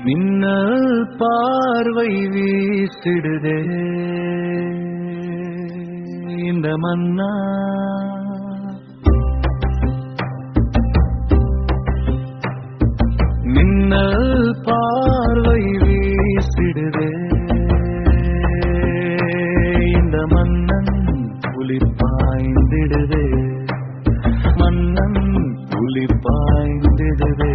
மின்னல் பார்வை வீசிடுதே இந்த மன்னா மின்னல் பார்வை வீசிடுதே இந்த மன்னன் புலி பாய்ந்திடுதே மன்னன் புலி பாய்ந்திடுதே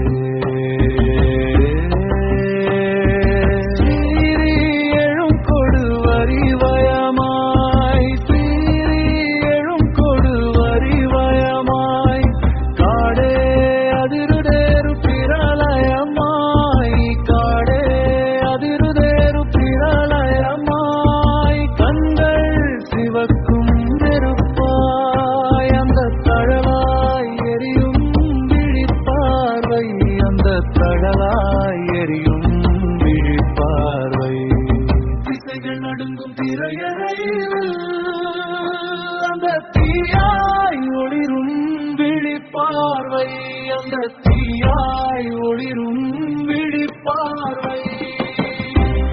நடுங்கும் திரையறையில் அந்த தீயாய் ஒளிரும் விழிப்பார்வை அந்த தீயாய் ஒளிரும் விழிப்பார்வை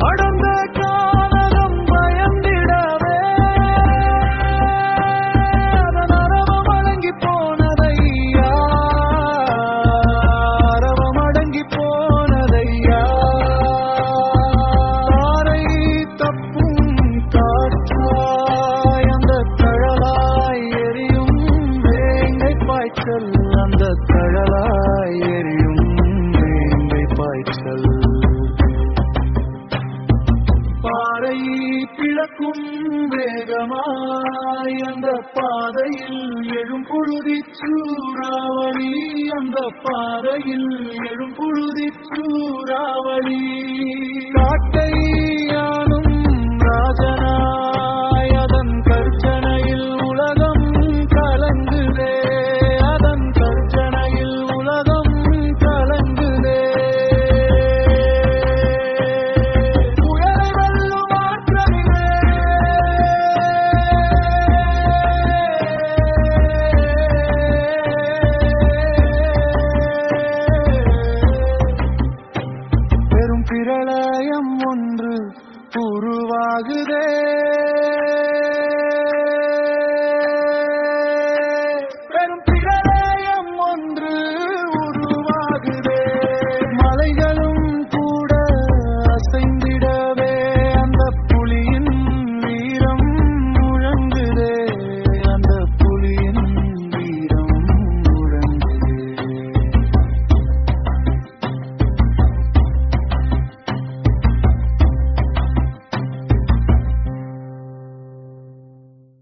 அடந்த கானகம் பயந்திடவே அதன் அரவம் அடங்கி போனதையா அரவம் அடங்கி போனதையா அந்த தழலாய் எரியும் வேங்கை பாய்ச்சல் பாறை பிளக்கும் வேகமாய் அந்த பாதையில் எழும் புழுதி சூறாவளி அந்த பாதையில் எழும் புழுதி சூறாவளி காட்டை